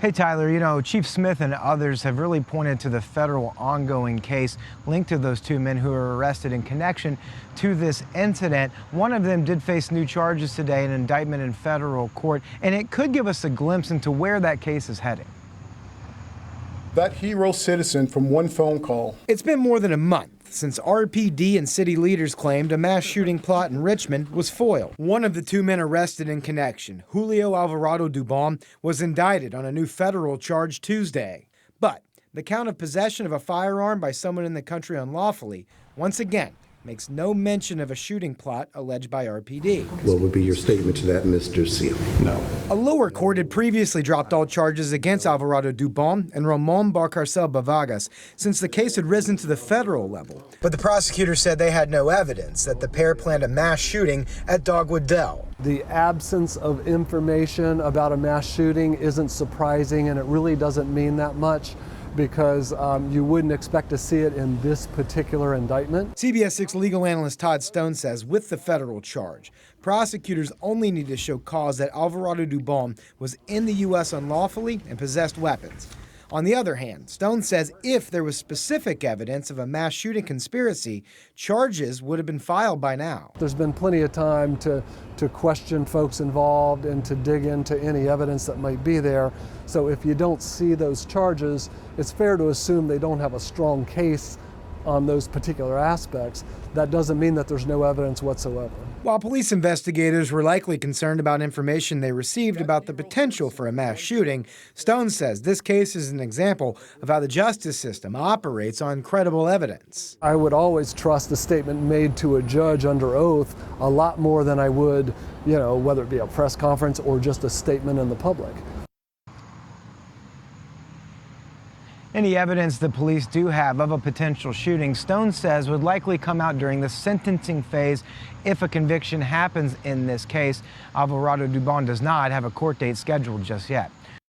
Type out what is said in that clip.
Hey Tyler, you know, Chief Smith and others have really pointed to the federal ongoing case linked to those two men who were arrested in connection to this incident. One of them did face new charges today, an indictment in federal court, and it could give us a glimpse into where that case is heading. That hero citizen from one phone call. It's been more than a month since RPD and city leaders claimed a mass shooting plot in Richmond was foiled. One of the two men arrested in connection, Julio Alvarado Dubon, was indicted on a new federal charge Tuesday. But the count of possession of a firearm by someone in the country unlawfully, once again, makes no mention of a shooting plot alleged by RPD. What would be your statement to that, Mr. Seal? No. A lower court had previously dropped all charges against Alvarado Dubon and Ramon Barcarcel Bavagas since the case had risen to the federal level. But the prosecutor said they had no evidence that the pair planned a mass shooting at Dogwood Dell. The absence of information about a mass shooting isn't surprising, and it really doesn't mean that much, because you wouldn't expect to see it in this particular indictment. CBS 6 legal analyst Todd Stone says with the federal charge, prosecutors only need to show cause that Alvarado Dubon was in the U.S. unlawfully and possessed weapons. On the other hand, Stone says if there was specific evidence of a mass shooting conspiracy, charges would have been filed by now. There's been plenty of time to question folks involved and to dig into any evidence that might be there. So if you don't see those charges, it's fair to assume they don't have a strong case on those particular aspects. That doesn't mean that there's no evidence whatsoever. While police investigators were likely concerned about information they received about the potential for a mass shooting, Stone says this case is an example of how the justice system operates on credible evidence. I would always trust a statement made to a judge under oath a lot more than I would, whether it be a press conference or just a statement in the public. Any evidence the police do have of a potential shooting, Stone says, would likely come out during the sentencing phase if a conviction happens in this case. Alvarado Dubon does not have a court date scheduled just yet.